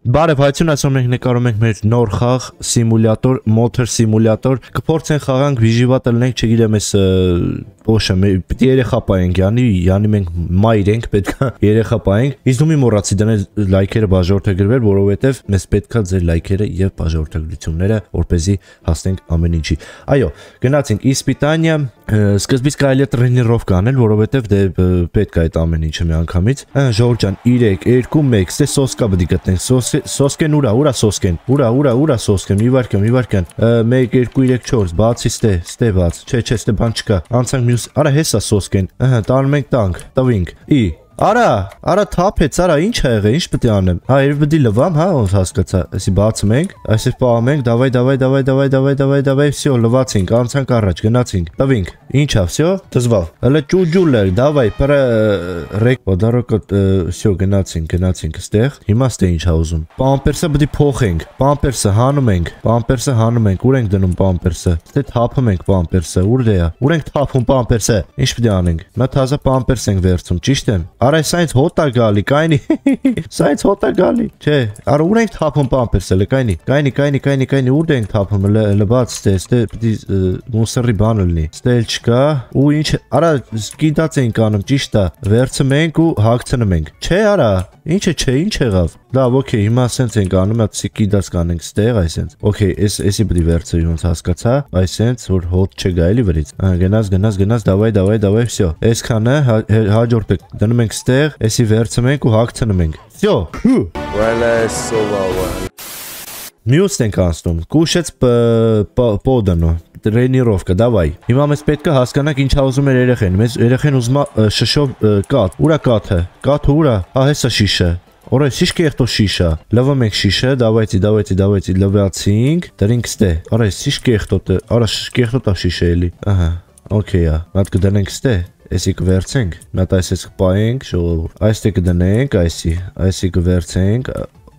Բարև, հայցուն այսօր մենք նկարում ենք մեր նոր խաղ սիմուլյատոր, motor simulator, կփորձենք խաղանք վիժիվատ լինենք, չգիտեմ ես Ոშը պիտի երեխա պայենք, յանի մենք մայր ենք, պետքա երեխա պայենք, իսկ դու մի մոռացի դնել լայքերը բաժանորդագրվել, որովհետև մեզ պետքա ձեր լայքերը եւ բաժանորդագրությունները, որպեսզի հասնենք ամեն ինչի։ Այո, գնացինք իսպիտանիա, սկզբից կարելի է տրենիրովկա անել, որովհետև դե պետք է այդ ամեն ինչը մի անգամից։ Ժողովուրդ ջան, 3, 2, 1, ստե սոսկա պետք է գտնենք, սոսկեն ուրա սոսկեն, ուրա սոսկեն, մի վարքան, 1, 2, 3, 4, բացի ստե բաց, չէ, ստե բան չկա, անցանք Արա հեսա սոսկեն, տանում ենք տանք, տվինք, Արա թափեց, արա ինչ ա եղե, ինչ պետք է անեմ, երբ պետք է լվամ, ոնց հասկացա, այսի բացում ենք, այսպես պահում ենք, դավայ, վсё, լվացինք, անցանք առաջ, գնացինք, տվինք, ինչ ա, վсё, դզվավ, հələ ջուջուլեր, դավայ, ռեկ, ոդարոկը, վсё, գնացինք, ստեղ, հիմա ստե ինչ ա ուզում, պամպերսը պետք է փոխենք, պամպերսը հանում ենք, ուր ենք դնում պամպերսը, ստե թափում ենք պամպերսը, ուր դե ա, ուր ենք թափում պամպերսը, ինչ պետք է անենք, նա թազա պամպերս ենք վերցում, ճիշտ եմ, Արա սայից հոտ ա գալի, կայնի, սայից հոտ ա գալի, չէ, արա ուր ենք թափում պամպերսը, կայնի, ուր ենք թափում, լբաց ստե, պիտի մուսերի բանը լինի, ստե էլ չկա, ու ինչ, արա գիտած ենք անում, ճիշտ ա, վերցում ենք ու հագցնում ենք, չէ արա, ինչ եղավ, լավ, օքեյ, հիմա ասենց ենք անում, գիտած կանենք ստեղ, այսենց, օքեյ, էսի պիտի վերցրի ոնց հասկացա, այսենց, որ հոտ չգա էլի վրից, գնաց, դավայ, վсё, այսքանը հաջորդը դնում ենք ստեղ, էսի վերցում ենք ու հագցնում ենք, վсё, մյուսն ենք անցնում, կուշեց պոդանո, տրենիրովկա, դավայ, հիմա մեզ պետք է հասկանանք ինչ ուզում էր երեխեն, մեզ երեխեն ուզում է շշով կաթ, ուրա կաթը, ուրա, հեսա շիշը, Օրը շիշ կեղտո շիշա, լվում ենք շիշը, դավայցի, լվացինք, դրինք ստե, արա շիշ կեղտոտը, արա կեղտոտա շիշը էլի, օքեյ ա, մատ կդնենք ստե, էսի կվերցենք, մատ այսես կպայենք, ժողովուրդ, այստե կդնենք, այսի կվերցենք,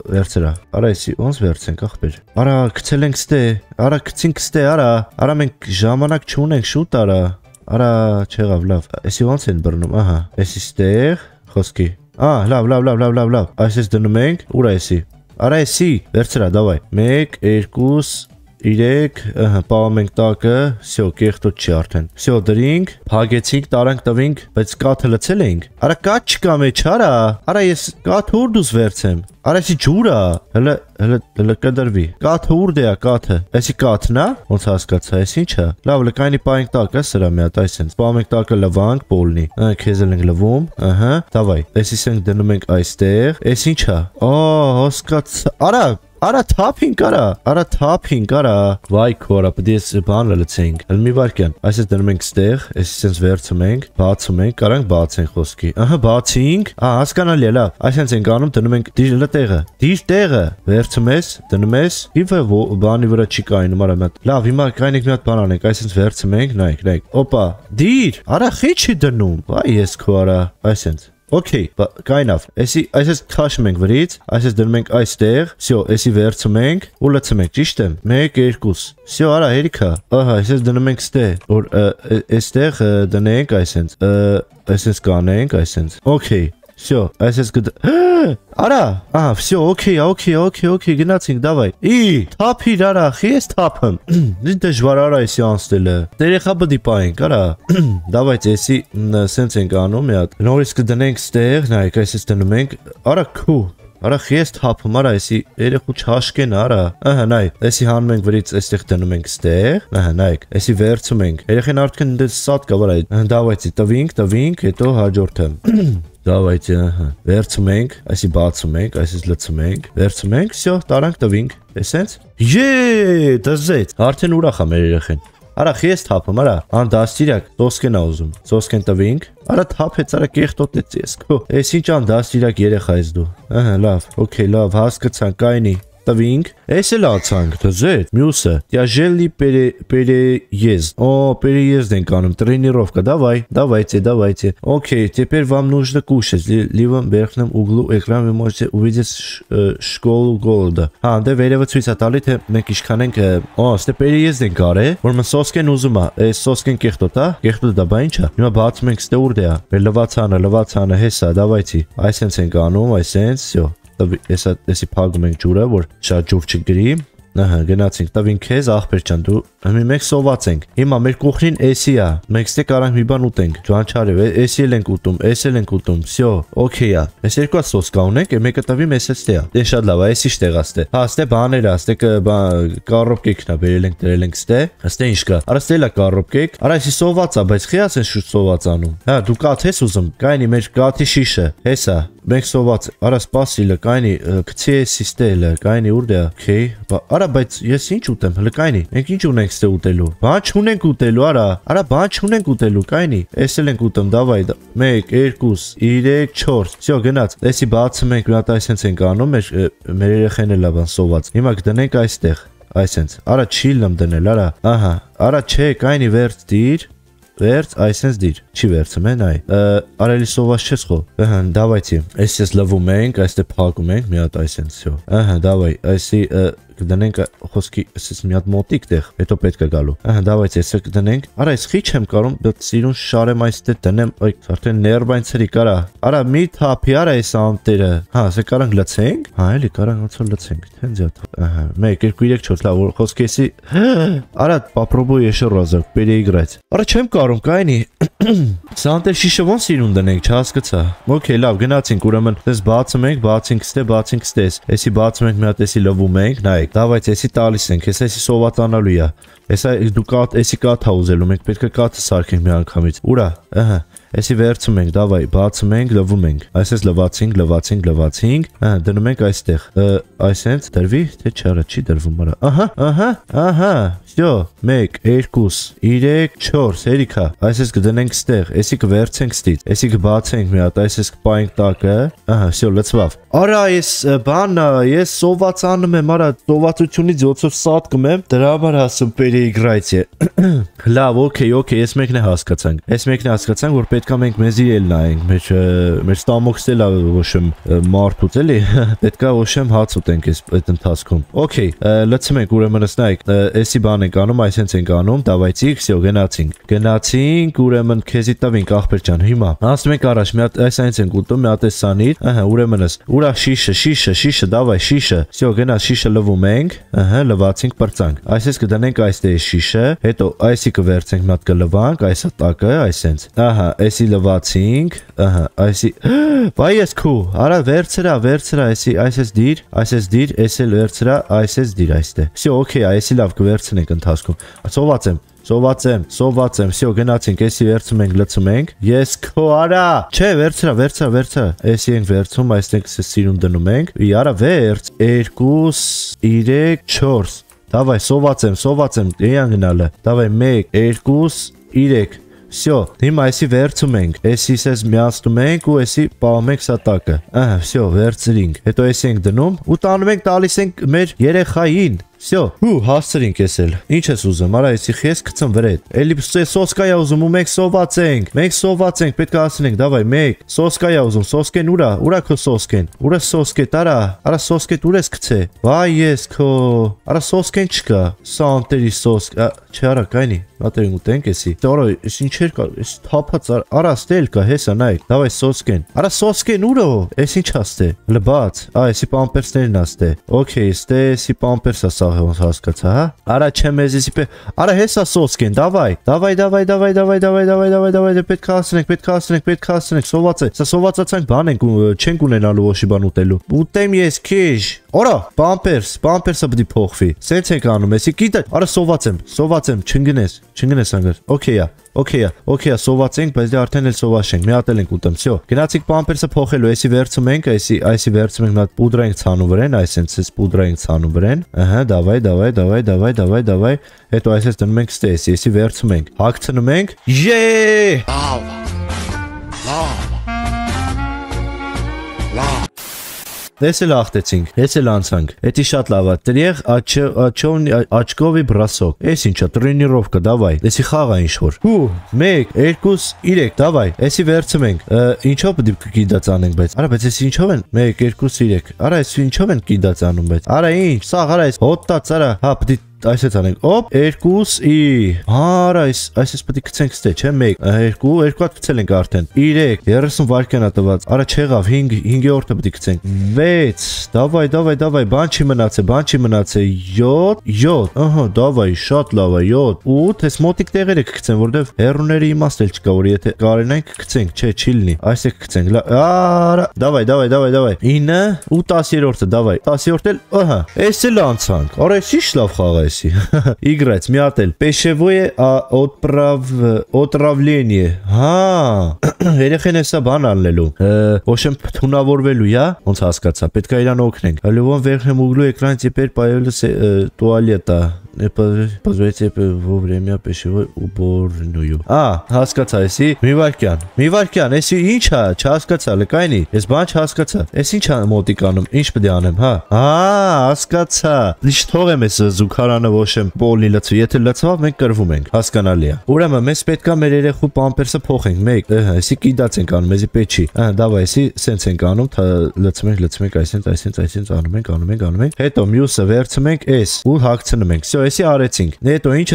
վերցրա, արա էսի ոնց վերցենք ախպեր, արա կցել ենք ստե, արա կցինք ստե, արա մենք ժամանակ չունենք շուտ արա չեղավ, լավ, էսի ոնց են բռնում, էսի ստեղ, խոսքի, լավ, այսես դնում ենք, ուրա էսի, արա էսի, վերցրա, դավայ, 1, 2, 3, պահում ենք տակը, վсё, կեղտոտ չի արդեն, վсё, դրինք, հագեցինք, տարանք տվինք, բայց կաթը լցել էինք, արա կաթ չկա մեջ, արա ես կաթ ուր դուս վերցեմ, արա էսի ջուրա, հələ կդրվի, կաթը ուր դե ա կաթը, էսի կաթն ա, ոնց հասկացա, էս ինչ ա, լավ, լկայնի պահենք տակը, սրա մի հատ այսենց, պահում ենք տակը լվանք, բոլնի, քեզ էլ ենք լվում, դավայ, էսիս ենք դնում ենք այստեղ, էս ինչ ա, հասկացա, Արա թափինք, վայ քորա, պետք է բանը լցենք, հəլ մի վարքյան, այսպես դնում ենք ստեղ, այսպես վերցում ենք, բացում ենք, կարանք բացենք խոսքի, բացինք, հասկանալի է, լավ, այսպես ենք անում, դնում ենք դիր տեղը, վերցում ես, դնում ես, իվը բանի վրա չի կայնում, արա մատ, լավ, հիմա կայնեք մի հատ բան անենք, այսպես վերցում ենք, նայք, օպա, դիր, արա խի չի դնում, վայ ես քո արա, այսպես Okay, կայնավ, այսպես քաշում ենք վրից, այսպես դնում ենք այստեղ, վсё, էսի վերցում ենք ու լցում ենք, ճիշտ եմ, 1, 2, վсё, արա հերիքա, այսպես դնում ենք ստե, որ այստեղ դնենք այսպես կանենք, այսպես, okay, վсё, այսպես Արա, վсё, okay, գնացինք, դավայ, թափիր, արա, խի ես թափում, դժվար արա էսի անցնելը, երեխա պետք է պահենք, արա, դավայց էսի սենց ենք անում մի հատ, նորից կդնենք ստեղ, նայեք, այսպես դնում ենք, արա քու, Արա խես թափում, արա էսի երեխու չհաշկեն, արա, նայ, էսի հանում ենք վրից, այստեղ դնում ենք ստեղ, նայեք, էսի վերցում ենք, երեխեն արդեն դες սատ կա վրա, դավայցի տվինք, հետո հաջորդը, դավայցի, վերցում ենք, այսի բացում ենք, այսից լցում ենք, վերցում ենք, վсё, տարանք տվինք, էսենց, դզեց, արդեն ուրախ է մեր երեխեն, Արա խես թափում, արա, դաստիրակ, սոսկեն ա ուզում, սոսկեն տվինք, արա թափեց, արա կեղտոտեց ես, էս ինչ դաստիրակ երեխա ես դու, լավ, օքեյ, լավ, հասկացանք, կայնի, տվինք, էս էլ ացանք, դզետ, մյուսը, տյաժելի переезд, переезд ենք անում, тренировка, давайте, окей, теперь вам нужно кушать, в левом верхнем углу экрана вы можете увидеть школу голода, դե վերևը ցույց է տալի, թե մենք ինչքան ենք, ստե переезд ենք արել, որ մն սոսկեն ուզում է, այս սոսկեն կեղտոտը դա բա ինչ է, հիմա բացում ենք ստե ուր դե է, մեր լվացանը, հեսա, давайте, այսենց ենք անում, այսենց, всё էսի փակում ենք ջուրը, որ շատ ջուր չգրի։ Ահա, գնացինք, տվին քեզ ախպեր ջան, դու մենք սոված ենք։ Հիմա մեր կողքին էսի է։ Մենք ստե կարանք մի բան ուտենք։ Ջանչարև, էսի էլ ենք ուտում, էս էլ ենք ուտում։ Всё, օքեյ է։ Էս երկու սոսկա ունենք, մեկը տվի մեզ էստե է։ Դե շատ լավ է, էսի շտեղա ստե։ Հա, ստե բաներ է, ստե կառոպկեքն է, բերել ենք, դրել ենք ստե։ Ստե ինչ կա։ Արա ստե լա կառոպկեք։ Արա էսի սոված է, բայց խիաս են շուտ սոված անում։ Հա, դու կաթ ես ուզում։ Կայնի մեր կաթի շիշը։ Հեսա։ Մենք սոված, արա սպասիլը, կայնի գցի էսի ստելը, կայնի ուր դե։ Okay։ Արա բայց ես ինչ ուտեմ, հələ կայնի։ Մենք ինչ ունենք ստե ուտելու։ Բան չունենք ուտելու, արա բան չունենք ուտելու, կայնի։ Էս էլ ենք ուտում, դավայ։ 1 2 3 4։ Всё, գնաց։ Էսի բացում ենք, մի հատ այսենց ենք անում, մեր երեխեն էլ բան սոված։ Հիմա կդնենք այստեղ, այսենց։ Արա չիլնեմ դնել, արա։ Ահա, արա չէ, կայնի վերջ դիր։ Վերջ, այսենց դիր, չի վերցում են այ։ Արելի սոված չես խո։ Ահա, դավայցի։ Էս լվում ենք, այստեղ փակում ենք, մի հատ այսենց, всё։ Ահա, դավայ, այսի կդնենք խոսքի էս մի հատ մոտիկ տեղ, հետո պետք է գալու։ Ահա, դավայց էսը կդնենք։ Արա, ես խի չեմ կարող, բայց սիրուն շարեմ այստեղ դնեմ, այ արդեն ներբայնցերի կարա։ Արա, մի թափի, արա էս անտերը։ Հա, ասե կարանք լցենք։ Հա, էլի կարանք ոնց լցենք։ Թենց է։ Ահա, 1 2 3 4, լավ, խոսքի էսի։ Արա, попробуй еще разок переиграть։ Արա, չեմ կարող, կայնի։ Սանտեր շիշը ոնց սիրուն դնենք, չհասկացա։ Okay, լավ, գնացինք, ուրեմն, դες բացում ենք, բացինք ստես։ Էսի բացում ենք, մի հատ էսի լվում ենք, նայեք, դավայց էսի տալիս ենք, էսի սովածանալու է։ Էսա դու կաթ, էսի կաթա ուզելու, մենք պետք է կաթը սարքենք մի անգամից։ Ուրա, ահա, էսի վերցում ենք, դավայ, բացում ենք, լվում ենք։ Այսպես լվացինք, դնում ենք այստեղ։ Այսենց դրվի, թե չարա, չի դրվում արա։ Ահա, всё, 1 2 3 4, հերիքա։ Այսպես կդնենք ստեղ, էսի կվերցենք ստից, էսի կբացենք մի հատ, այսպես կպայենք տակը։ Ահա, всё, լցվավ։ Արա, ես բանա, ես սովածանում եմ, արա, սովածությունից ոցով սատ կմեմ, դրա համար ասում переиграйте։ Լավ, օքեյ, ես մեկն է հասկացանք, որ պետք է մենք մեզի էլ նայենք, մեր ստամոքս էլ ոչմ մարդուց էլի, պետք է ոչմ հաց ուտենք այդ ընթացքում։ Okay, լցում ենք ուրեմն նայեք, էսի բան ենք անում, այսենց ենք անում, դավայցիկ, всё, գնացինք, ուրեմն քեզի տվինք ախպեր ջան, հիմա հասնում ենք առաջ, մի հատ այսենց ենք ուտում, մի հատ էսանիր, ահա, ուրեմնս, ուրա շիշը, դավայ շիշը, всё, գնաց շիշը լվում ենք, ահա, լվացինք, պրծանք, այսպես կդնենք այստեղ շիշը, հետո այսի կվերցենք, մի հատ կլվանք, այսա տակը, այսենց, ահա, էսի լվացինք, ահա, այսի, վայ ես քու, արա վերցրա, այսես դիր, էս էլ վերցրա, այսես դիր այստեղ, всё, օքեյ, այսի լավ կվերցնենք ընթացքում, սոված եմ, всё, գնացինք, էսի վերցում ենք, լցում ենք, ես քո արա, չէ, վերցրա, էսի ենք վերցում, այստեղ սիրուն դնում ենք, արա վերց, 2 3 4, դավայ, սոված եմ, էյան գնալը, դավայ, 1 2 3, всё, հիմա էսի վերցում ենք, էսի սես միացնում ենք ու էսի պահում ենք սա տակը, ահա, всё, վերցրինք, հետո էսի ենք դնում ու տանում ենք, տալիս ենք մեր երեխային, всё, հասցրինք էսել, ինչ ես ուզում, արա էսի խես կծում վրետ, էլի սոսկայա ուզում ու մենք սոված ենք, պետք է ասենք, դավայ, 1, սոսկայա ուզում, սոսկեն ուրա քո սոսկեն, ուրա սոսկետ, արա սոսկետ ուր ես կցե, վայ ես քո, արա սոսկեն չկա, սանտերի սոսկ, չէ արա կայնի, մատերին ուտենք էսի, արա, ես ինչեր կա, ես թափած, արա ստել կա, հեսա նայք, դավայ սոսկեն, արա սոսկեն ուրա, ես ինչ աստե, լբաց, էսի պամպերսներն աստե, օքեյ, ստե էսի պամպերսա սաղ ոնց հասկացա, հա, արա չեմ էսի պե, արա հեսա սոսկեն, դավայ, պետք է ասենք, սոված է, սա սովածացանք բան ենք, չենք ունենալու ոչի բան ուտելու, ուտեմ ես քիժ, արա, պամպերսը պդի փոխվի, սենց ենք անում, էսի գիտը, արա սոված եմ, չնգնես անգար, օքեյա, սոված ենք, բայց դե արդեն էլ սոված ենք, մի հատ էլ ենք ուտեմ, всё, գնացինք պամպերսը փոխելու, էսի վերցում ենք, այսի վերցում ենք, մի հատ պուդրա ենք ցանում վրան, այսենց պուդրա ենք ցանում վրան, ահա, դավայ, հետո այսպես դնում ենք ստեսի, էսի վերցում ենք, հագցնում ենք, Դες էլ ախտեցինք, ես էլ անցանք, էդի շատ լավ է, տրիեղ աչկովի բրասոկ, ես ինչա, տրենիրովկա, դավայ, եսի խաղա ինչ-որ, 1, 2, 3, դավայ, եսի վերցում ենք, ինչով պդի կիդաց անենք, բայց, արա, բայց ես ինչով են, 1, 2, 3, արա, ես ինչով են կիդաց անում, բայց, արա, ինչ, սաղ, արա, ես հոտտաց, արա, հա, պդի այսպես անենք, օպ, 2-ի, արա, այս պետք է գցենք ստե, չէ, 1, 2 հատ գցել ենք արդեն, 3, 30 վայրկյան է տված, արա չեղավ, 5-րդը պետք է գցենք, 6, davay, բան չի մնացել, 7, ահա, davay, շատ լավ է, 7, 8, այս մոտիկ տեղերը կգցեն, որտեվ հեռուների իմաստ էլ չկա, որ եթե կարենանք գցենք, չէ, չի լինի, այս է կգցենք, արա, davay, 9 ու 10-րդը, davay, 10-րդը էլ, ահա, այս էլ անցանք, արա, այս ինչ լավ խաղ է էսի, իգրեց, մի հատ էլ, пешевое отравление, հա, երեխեն էսա бан անելու, ոչեմ թունավորվելու, յա, ոնց հասկացա, պետք է իրան օգնենք, Левон верхнем углу экрана теперь появилась туалета. Позвольте вовремя пешевой уборную. Հասկացա, էսի, մի վարքյան, էսի ինչ է, չհասկացա, լկայնի, ես բան չհասկացա, էս ինչ է մոտիկ անում, ինչ պետք է անեմ, հա, հասկացա, ինչ թողեմ էս զուգարանը ոչեմ պոլի լծվի, եթե լծվավ մենք կրվում ենք, հասկանալի է, ուրեմն մեզ պետք է մեր երեխու պամպերսը փոխենք, մեկ, էսի կիդաց ենք անում, էսի պետք չի, դավա, էսի սենց ենք անում, լծում ենք, այսենց անում ենք, հետո մյուսը վերցում ենք էս ու հագցնում ենք, էսի արեցինք, հետո ինչ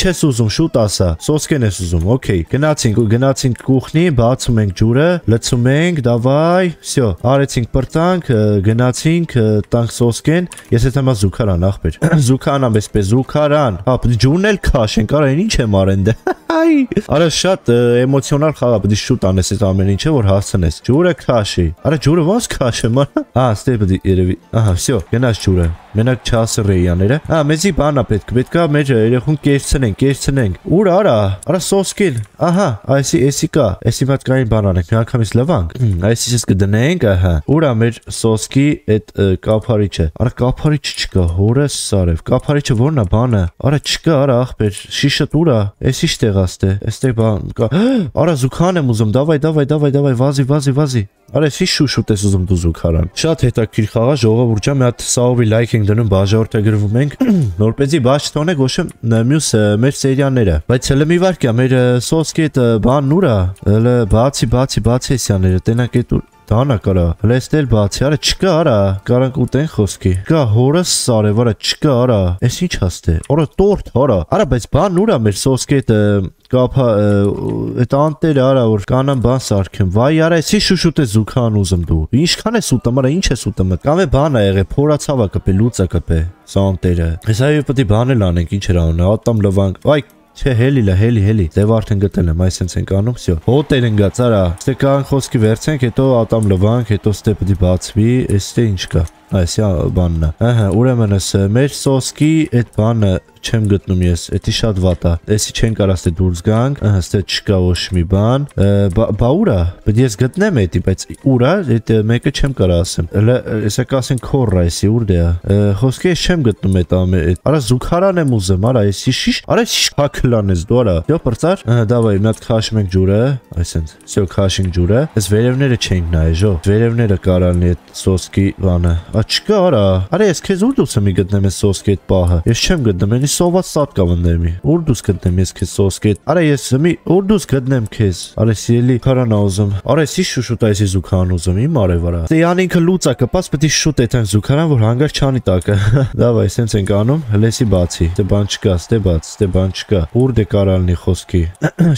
ես ուզում, շուտ ասա, սոսկեն ես ուզում, օքեյ, գնացինք կուխնի, բացում ենք ջուրը, լցում ենք, դավայ, վсё, արեցինք պրտանք, գնացինք, տանք սոսկեն, ես հետ համա զուգարան, ախպեր, զուգարանամ էսպես, զուգարան, ջուրն էլ քաշենք, արա ինչ եմ արեն դե, արա շատ էմոցիոնալ խաղա, պետք է շուտ անես այդ ամեն ինչը, որ հասցնես, ջուրը քաշի, արա ջուրը ոնց քաշեմ, ստե պետք է երևի, ահա, վсё, գնաց ջուրը, մենակ չասրեի աները, մեզի բանա պետք է մեր երեխուն կերցնենք, ուր արա սոսկին, ահա, այսի կա, այսի մատ կային բան անենք, մի անգամից լվանք, այսի կդնենք, ահա, ուրա մեր սոսկի այդ կափարիչը, արա կափարիչ չկա, հորս սարև, կափարիչը որն է բանը, արա չկա, արա ախպեր, շիշը տուրա, այս ինչ տեղաստ է, այստեղ բան կա, արա զուգան եմ ուզում, davay, վազի, արա ես շուշուտ ես ուզում դու զուգարան, շատ հետաքրքիր խաղա, ժողովուրդ ջան, մի հատ սաովի լայք ենք դնում, բաժանորդը գրվում ենք, որպեսզի բաց չթողնենք ոչ մյուս մեր սերիաները, բայց հələ մի վարքյա մեր սոսկի այդ բանն ուրա, հələ բացի էսյաները, տենակ այդ դանա կարա, հələ էստել բացի, արա չկա, արա, կարանք ուտենք խոսքի, կա հորս սարև, արա չկա, արա, ես ինչ հաստ է, արա տորտ, արա, բայց բան ուրա մեր սոսկի այդ կապա, այդ անտերը, արա, որ կանան բան սարքեմ, վայ, արա, եսի շուշուտ է զուգան ուզում դու, ինչքան ես ուտում, արա, ինչ ես ուտում, կամ է բան է եղե, փորացավ է կպե, լուծա կպե, սա անտերը, ես այո պետք է բան էլ անենք, ինչ էր անում, ատամ լվանք, այ չէ, հելի, դեվ արդեն գտել եմ, այսենց ենք անում, վсё, հոտել ընկած, արա, ստե կան խոսքի վերցենք, հետո ատամ լվանք, հետո ստե պետք է բացվի, էստե ինչ կա, այսի բանն է, ահա, ուրեմն էս մեր սոսկի այդ բանը չեմ գտնում ես, էդի շատ վատ է, էսի չեն կարա ստե դուրս գանք, ստե չկա ոչ մի բան, բա ուրա, պետք ես գտնեմ էդի, բայց ուրա, այդ մեկը չեմ կարա ասեմ, էսա կասեն քորը, էսի ուր դե է, խոսքի ես չեմ գտնում այդ ամեն, արա զուգարան եմ ուզում, արա էսի շիշ, արա շիշ հակլան ես դու, արա, դյո պրծար, դավայ, մի հատ քաշում ենք ջուրը, այսենց, վсё քաշինք ջուրը, այս վերևները չենք նայ, ժո, վերևները կարալնի այդ սոսկի բանը, չկա, արա, ես քեզ ուր դուս եմ գտնեմ այս սոսկի այդ պահը, ես չեմ գտնում, սոված սատկա վնդեմի, ուր դուս գտնեմ ես քեզ սոսկետ, արա ես մի, ուր դուս գտնեմ քեզ, արա սիելի քարանա ուզում, արա ես ինչ շուշուտ այսի զուգան ուզում, իմ արև արա, դե ան ինքը լուծա կպած պետք է շուտ էթան զուգարան, որ հանգար չանի տակը, դավայ, սենց ենք անում, հլեսի բացի, դե բան չկա, ստե բաց, ստե բան չկա, ուր դե կարալնի խոսքի,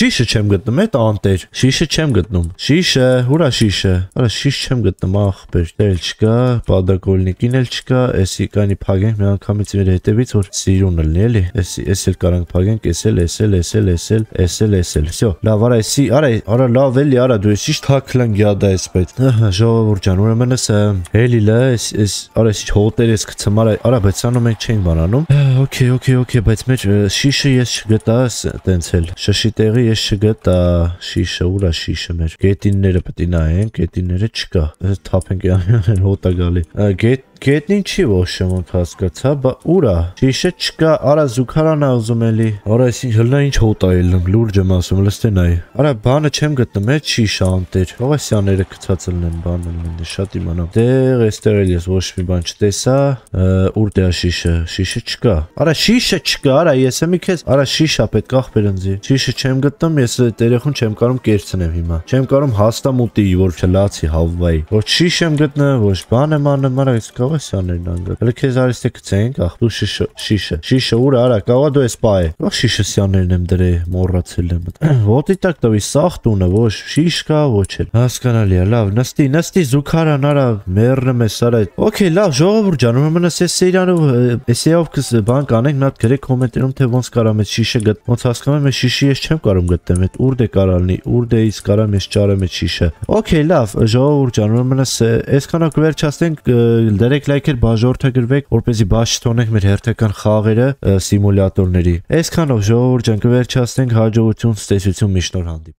շիշը չեմ գտնում, էտ անտեր, շիշը չեմ գտնում, շիշը, ուրա շիշը, արա շիշ չեմ գտնում, ախպեր, դել չկա, պադակոլնիկին էլ չկա, էսի կանի փագենք մի անգամից մեր հետևից, որ սիրուն լնի էլի, էս էլ կարանք փագենք, էսել, վсё, լավ, արա, էսի, արա, լավ էլի, արա, դու ես իշտ հակլան գյադա ես պետ, ժողովուրդ ջան, ուրեմն ես հելիլը, արա, ես հոտեր ես կցեմ, արա, բայց սանում ենք չենք բանանում, օքեյ, բայց մեր շիշը ես չգտա, տենց էլ, շշի տեղի ես չգտա, շիշը, ուրա շիշը մեր, գետինները պետք է նայենք, գետինները չկա, թափենք հոտա գալի, գետնին չի ոչմ ոնց հասկացա, բա ուրա, շիշը չկա, արա զուգարանա ուզում էլի, արա հլնա ինչ հոտ այլնում, լուրջ եմ ասում, լստեն այ, արա բանը չեմ գտնում, էդ շիշը անտեր, ողասյաները կցած լնեն, բանը լնեն, շատ իմանամ, դեղ էստեղ էլ ես ոչ մի բան չտեսա, ուր դե շիշը չկա, արա շիշը չկա, արա ես եմ քեզ, արա շիշա պետք ախպեր ընձի, շիշը չեմ գտնում, ես երեխուն չեմ կարում կերցնեմ հիմա, չեմ կարում հաստամ ուտի, որ չլացի հավվայի, ոչ շիշ եմ գտնում, ոչ բան եմ անում, արա ես Ո՞վ է սյաներն անգա։ Հələ քեզ արից թե գցենք, ախ դու շիշը ուր արա, կաղա դու էս պայ։ Ո՞վ շիշը սյաներն եմ դրե, մոռացել եմ։ Ոտի տակ տվի սախ տունը, ոչ շիշ կա, ոչ էլ։ Հասկանալի է, լավ, նստի զուգարան արա, մեռնում ես արա։ Okay, լավ, ժողովուրդ ջան, ուրեմն էս սերանով, էսեով կս բան կանենք, նա գրեք կոմենտներում թե ոնց կարամ այս շիշը գտ։ Ոնց հասկանում եմ, շիշի ես չեմ կարող գտնեմ, այդ ուր դե կարալնի, ուր դե իս կարամ ես ճարեմ այդ շիշը։ Okay, լավ, ժողովուրդ ջան, ուրեմն այսքանով կվերջացնենք, դրեք լայքեր, բաժորթագրվեք, որպեսզի բաց չթողնենք մեր հերթական խաղերը սիմուլյատորների։ Այսքանով ժողովուրդ ջան, կվերջացնենք, հաջողություն, ցտեսություն, միշտ նոր հանդիպ։